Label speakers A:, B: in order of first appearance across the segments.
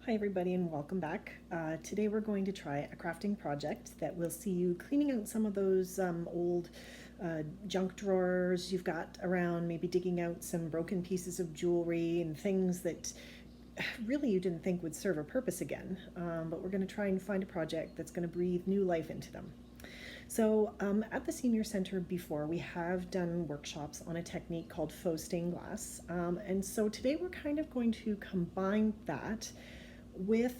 A: Hi everybody and welcome back. Today we're going to try a crafting project that will see you cleaning out some of those old junk drawers you've got around, maybe digging out some broken pieces of jewelry and things that really you didn't think would serve a purpose again. But we're going to try and find a project that's going to breathe new life into them. So at the Senior Center before, we have done workshops on a technique called faux stained glass. And so today we're kind of going to combine that with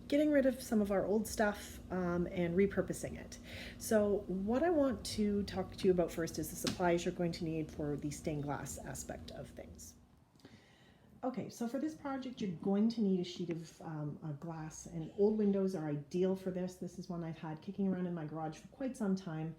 A: getting rid of some of our old stuff and repurposing it. So what I want to talk to you about first is the supplies you're going to need for the stained glass aspect of things. Okay, so for this project, you're going to need a sheet of glass, and old windows are ideal for this. This is one I've had kicking around in my garage for quite some time,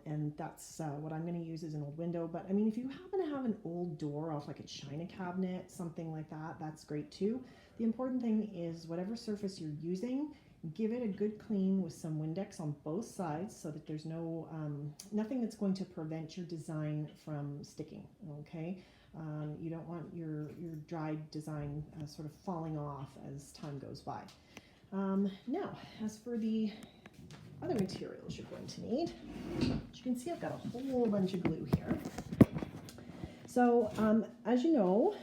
A: and that's what I'm going to use as an old window. But I mean, if you happen to have an old door off like a china cabinet, something like that, that's great too. The important thing is whatever surface you're using, give it a good clean with some Windex on both sides so that there's no nothing that's going to prevent your design from sticking, okay? You don't want your dried design sort of falling off as time goes by. Now, as for the other materials you're going to need, as you can see, I've got a whole bunch of glue here. So, as you know,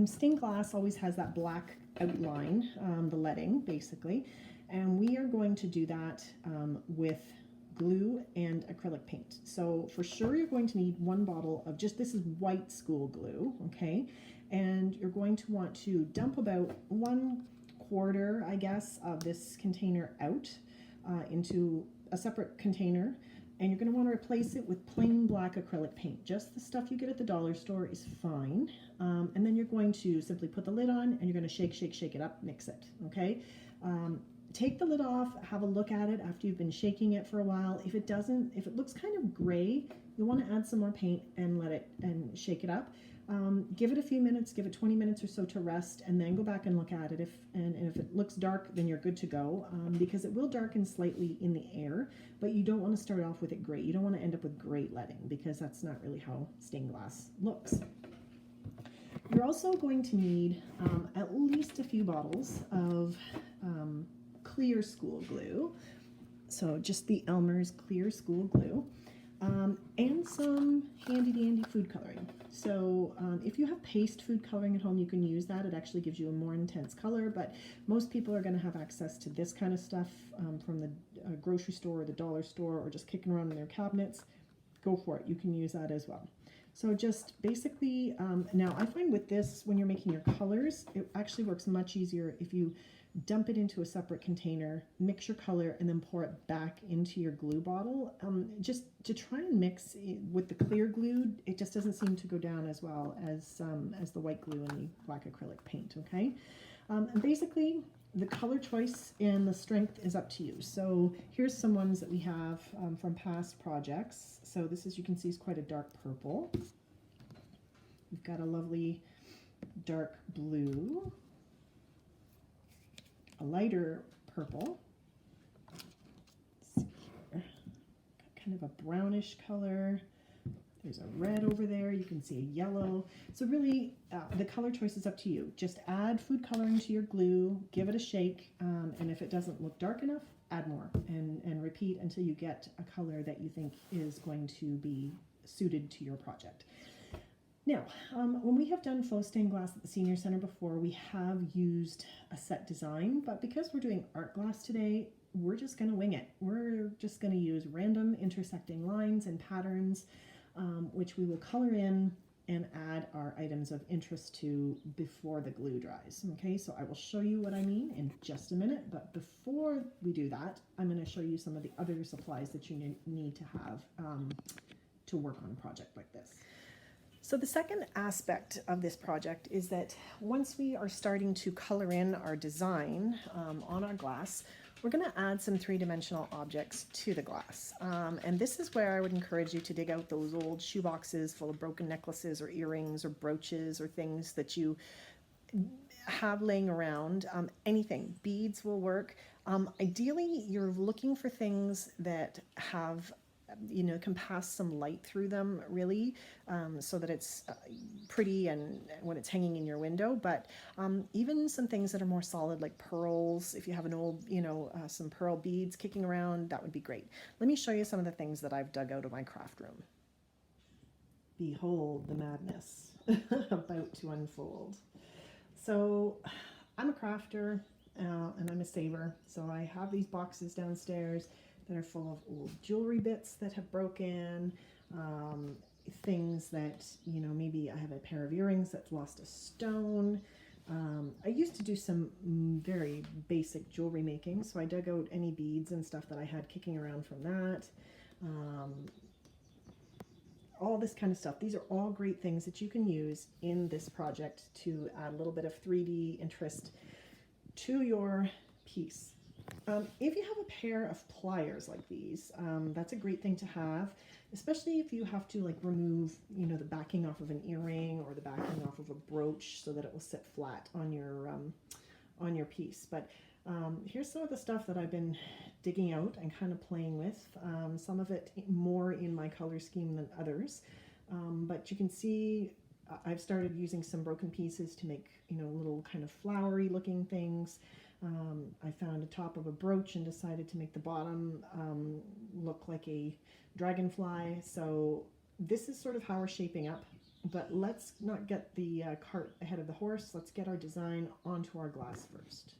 A: stained glass always has that black outline, the leading, basically, and we are going to do that with glue and acrylic paint. So for sure you're going to need one bottle of this is white school glue, okay? And you're going to want to dump about 1/4, I guess, of this container out into a separate container, and you're going to want to replace it with plain black acrylic paint. Just the stuff you get at the dollar store is fine. And then you're going to simply put the lid on and you're going to shake it up, mix it, okay? Take the lid off, have a look at it after you've been shaking it for a while. If it looks kind of gray, you'll want to add some more paint and shake it up. Give it a few minutes, give it 20 minutes or so to rest, and then go back and look at it. If it looks dark, then you're good to go, because it will darken slightly in the air, but you don't want to start off with it gray. You don't want to end up with gray leading, because that's not really how stained glass looks. You're also going to need at least a few bottles of clear school glue, so just the Elmer's clear school glue, and some handy dandy food coloring. So if you have paste food coloring at home, you can use that. It actually gives you a more intense color, but most people are going to have access to this kind of stuff from the grocery store or the dollar store, or just kicking around in their cabinets. Go for it, you can use that as well. So just basically, now I find with this, when you're making your colors, it actually works much easier if you dump it into a separate container, mix your color, and then pour it back into your glue bottle. Just to try and mix with the clear glue, it just doesn't seem to go down as well as the white glue and the black acrylic paint, okay? And basically, the color choice and the strength is up to you. So here's some ones that we have from past projects. So this, as you can see, is quite a dark purple. We've got a lovely dark blue, a lighter purple. Let's see here. Got kind of a brownish color. There's a red over there. You can see a yellow. So really, the color choice is up to you. Just add food coloring to your glue, give it a shake, and if it doesn't look dark enough, add more, and repeat until you get a color that you think is going to be suited to your project. Now, when we have done faux stained glass at the Senior Center before, we have used a set design, but because we're doing art glass today, we're just going to wing it. We're just going to use random intersecting lines and patterns, which we will color in and add our items of interest to before the glue dries. Okay, so I will show you what I mean in just a minute, but before we do that, I'm going to show you some of the other supplies that you need to have to work on a project like this. So the second aspect of this project is that once we are starting to color in our design on our glass, we're going to add some three-dimensional objects to the glass. And this is where I would encourage you to dig out those old shoe boxes full of broken necklaces or earrings or brooches or things that you have laying around. Anything, beads will work. Ideally, you're looking for things that have you know, can pass some light through them really, so that it's pretty and when it's hanging in your window. But even some things that are more solid, like pearls, if you have an old, you know, some pearl beads kicking around, that would be great. Let me show you some of the things that I've dug out of my craft room. Behold the madness about to unfold. So I'm a crafter, and I'm a saver. So I have these boxes downstairs that are full of old jewelry bits that have broken, things that, you know, maybe I have a pair of earrings that's lost a stone. I used to do some very basic jewelry making, so I dug out any beads and stuff that I had kicking around from that. All this kind of stuff. These are all great things that you can use in this project to add a little bit of 3D interest to your piece. If you have a pair of pliers like these, that's a great thing to have, especially if you have to like remove, you know, the backing off of an earring or the backing off of a brooch so that it will sit flat on your piece. But here's some of the stuff that I've been digging out and kind of playing with. Some of it more in my color scheme than others, but you can see I've started using some broken pieces to make, you know, little kind of flowery looking things. I found a top of a brooch and decided to make the bottom look like a dragonfly. So this is sort of how we're shaping up, but let's not get the cart ahead of the horse. Let's get our design onto our glass first.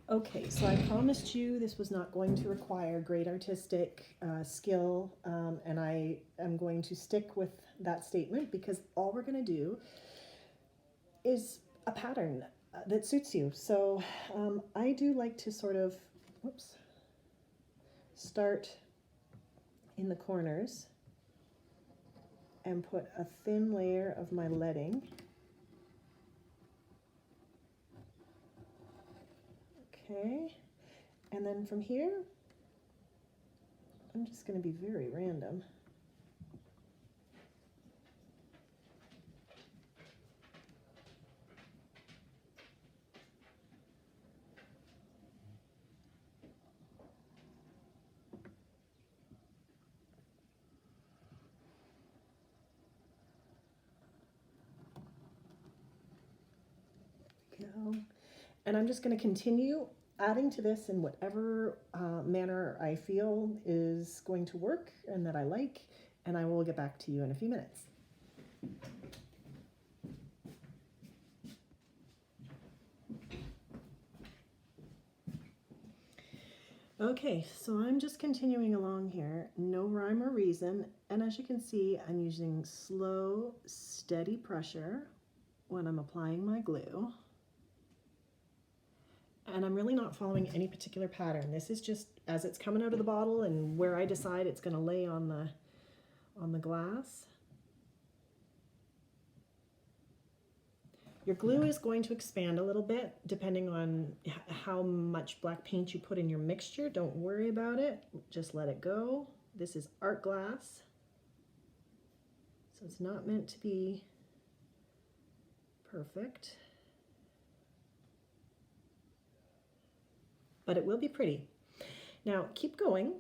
A: Okay, so I promised you this was not going to require great artistic skill, and I am going to stick with that statement because all we're going to do is a pattern that suits you. So I do like to sort of, start in the corners and put a thin layer of my leading. Okay, and then from here, I'm just going to be very random. Go. And I'm just going to continue adding to this in whatever manner I feel is going to work and that I like, and I will get back to you in a few minutes. Okay, so I'm just continuing along here, no rhyme or reason, and as you can see, I'm using slow, steady pressure when I'm applying my glue. And I'm really not following any particular pattern. This is just as it's coming out of the bottle and where I decide it's going to lay on the glass. Your glue is going to expand a little bit depending on how much black paint you put in your mixture. Don't worry about it. Just let it go. This is art glass, so it's not meant to be perfect, but it will be pretty. Now keep going,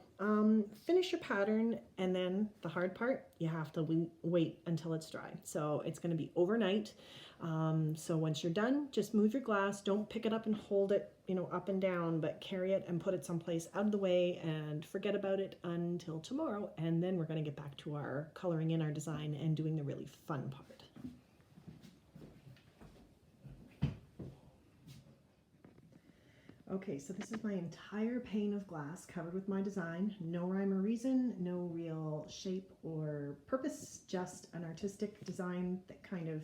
A: finish your pattern, and then the hard part, you have to wait until it's dry. So it's going to be overnight. So once you're done, just move your glass. Don't pick it up and hold it, you know, up and down, but carry it and put it someplace out of the way and forget about it until tomorrow. And then we're going to get back to our coloring in our design and doing the really fun part. Okay, so this is my entire pane of glass covered with my design. No rhyme or reason, no real shape or purpose, just an artistic design that kind of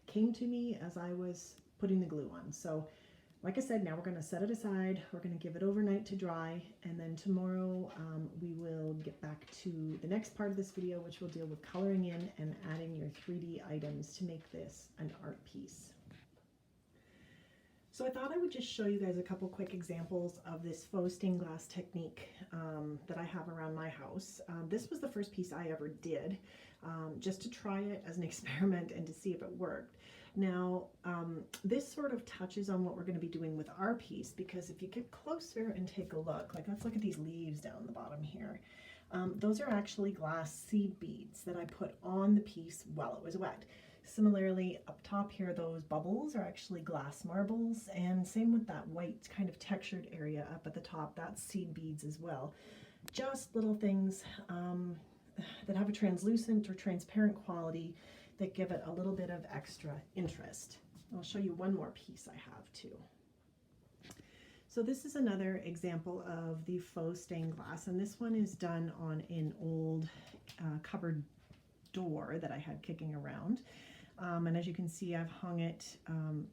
A: came to me as I was putting the glue on. So like I said, now we're going to set it aside, we're going to give it overnight to dry, and then tomorrow we will get back to the next part of this video, which will deal with coloring in and adding your 3D items to make this an art piece. So I thought I would just show you guys a couple quick examples of this faux stained glass technique that I have around my house. This was the first piece I ever did, just to try it as an experiment and to see if it worked. Now, this sort of touches on what we're going to be doing with our piece, because if you get closer and take a look, like let's look at these leaves down the bottom here. Those are actually glass seed beads that I put on the piece while it was wet. Similarly, up top here, those bubbles are actually glass marbles, and same with that white kind of textured area up at the top, that's seed beads as well. Just little things that have a translucent or transparent quality that give it a little bit of extra interest. I'll show you one more piece I have too. So this is another example of the faux stained glass, and this one is done on an old cupboard door that I had kicking around. And as you can see, I've hung it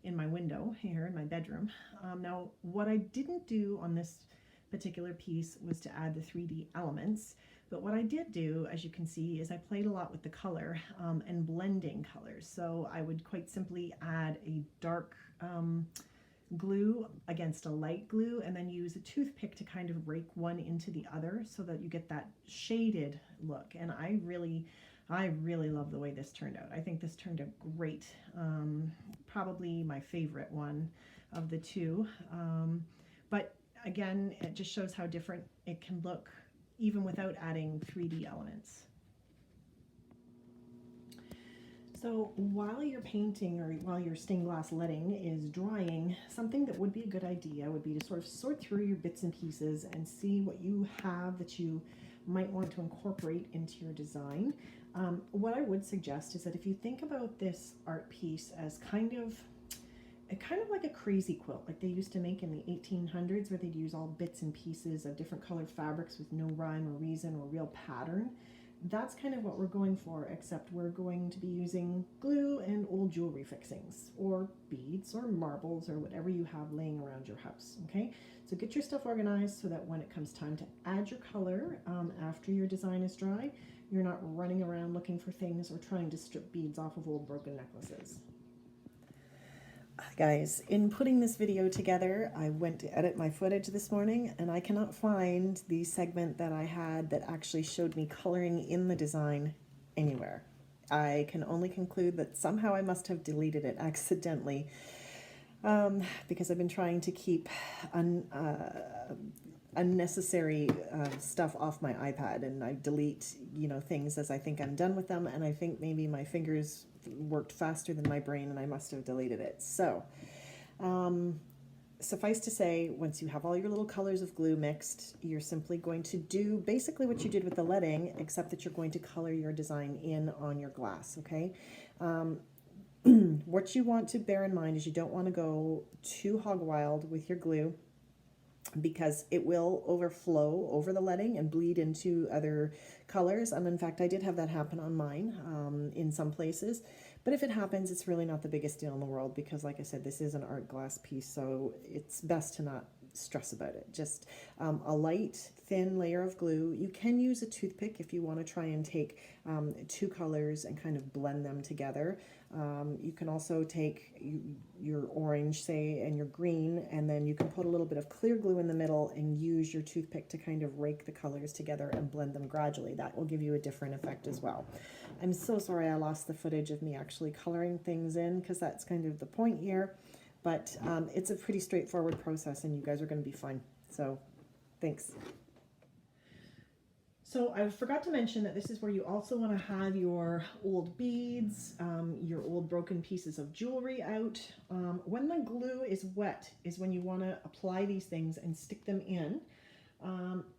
A: in my window here in my bedroom. Now, what I didn't do on this particular piece was to add the 3D elements, but what I did do, as you can see, is I played a lot with the color and blending colors. So I would quite simply add a dark glue against a light glue, and then use a toothpick to kind of rake one into the other so that you get that shaded look. And I really love the way this turned out. I think this turned out great. Probably my favorite one of the two. But again, it just shows how different it can look even without adding 3D elements. So while you're painting, or while your stained glass letting is drying, something that would be a good idea would be to sort of sort through your bits and pieces and see what you have that you might want to incorporate into your design. What I would suggest is that if you think about this art piece as kind of like a crazy quilt, like they used to make in the 1800s, where they'd use all bits and pieces of different colored fabrics with no rhyme or reason or real pattern. That's kind of what we're going for, except we're going to be using glue and old jewelry fixings, or beads, or marbles, or whatever you have laying around your house, okay? So get your stuff organized so that when it comes time to add your color after your design is dry, you're not running around looking for things or trying to strip beads off of old broken necklaces. Guys, in putting this video together, I went to edit my footage this morning, and I cannot find the segment that I had that actually showed me coloring in the design anywhere. I can only conclude that somehow I must have deleted it accidentally, because I've been trying to keep unnecessary stuff off my iPad, and I delete things as I think I'm done with them, and I think maybe my fingers worked faster than my brain and I must have deleted it. So suffice to say, once you have all your little colors of glue mixed, you're simply going to do basically what you did with the letting, except that you're going to color your design in on your glass, okay? What you want to bear in mind is you don't want to go too hog wild with your glue, because it will overflow over the letting and bleed into other colors. In fact, I did have that happen on mine in some places. But if it happens, it's really not the biggest deal in the world, because like I said, this is an art glass piece, so it's best to not stress about it. Just a light, thin layer of glue. You can use a toothpick if you want to try and take two colors and kind of blend them together. You can also take your orange, say, and your green, and then you can put a little bit of clear glue in the middle and use your toothpick to kind of rake the colors together and blend them gradually. That will give you a different effect as well. I'm so sorry I lost the footage of me actually coloring things in, because that's kind of the point here. But it's a pretty straightforward process, and you guys are going to be fine. So thanks. So I forgot to mention that this is where you also want to have your old beads, your old broken pieces of jewelry out. When the glue is wet is when you want to apply these things and stick them in.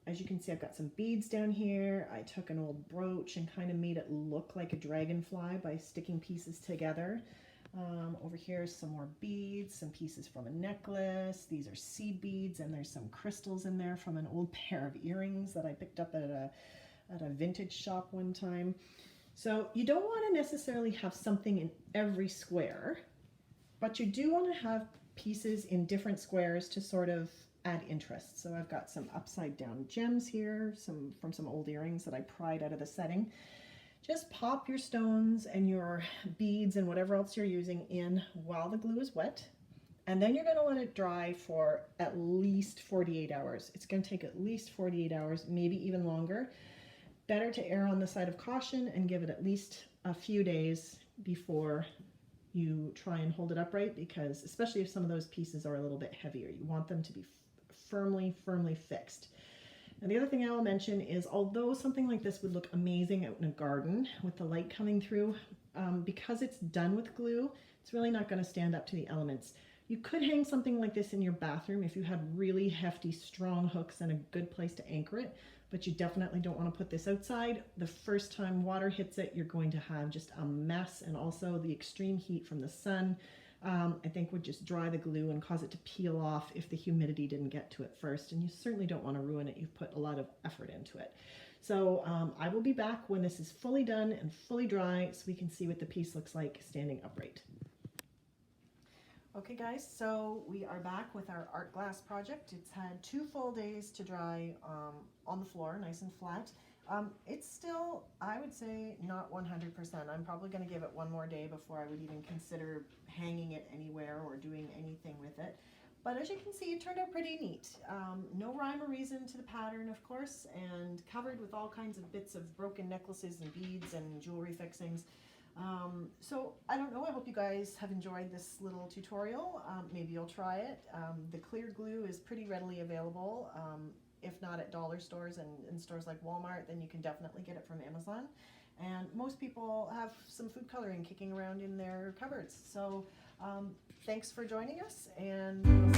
A: As you can see, I've got some beads down here. I took an old brooch and kind of made it look like a dragonfly by sticking pieces together. Over here, some more beads, some pieces from a necklace. These are seed beads, and there's some crystals in there from an old pair of earrings that I picked up at a vintage shop one time. So you don't want to necessarily have something in every square, but you do want to have pieces in different squares to sort of add interest. So I've got some upside down gems here, from some old earrings that I pried out of the setting. Just pop your stones and your beads and whatever else you're using in while the glue is wet, And then you're going to let it dry for at least 48 hours. It's going to take at least 48 hours, maybe even longer. Better to err on the side of caution and give it at least a few days before you try and hold it upright, because especially if some of those pieces are a little bit heavier, you want them to be firmly fixed. And the other thing I will mention is, although something like this would look amazing out in a garden with the light coming through, because it's done with glue, it's really not going to stand up to the elements. You could hang something like this in your bathroom if you had really hefty, strong hooks and a good place to anchor it, but you definitely don't want to put this outside. The first time water hits it, you're going to have just a mess, and also the extreme heat from the sun, I think, would just dry the glue and cause it to peel off if the humidity didn't get to it first, and you certainly don't want to ruin it. You've put a lot of effort into it. So I will be back when this is fully done and fully dry so we can see what the piece looks like standing upright. Okay guys, so we are back with our art glass project. It's had 2 full days to dry on the floor, nice and flat. It's still, I would say, not 100%. I'm probably going to give it one more day before I would even consider hanging it anywhere or doing anything with it. But as you can see, it turned out pretty neat. No rhyme or reason to the pattern, of course, and covered with all kinds of bits of broken necklaces and beads and jewelry fixings. So I don't know, I hope you guys have enjoyed this little tutorial. Maybe you'll try it. The clear glue is pretty readily available. If not at dollar stores and in stores like Walmart, then you can definitely get it from Amazon. And most people have some food coloring kicking around in their cupboards. So thanks for joining us, and we'll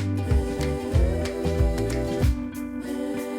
A: see you.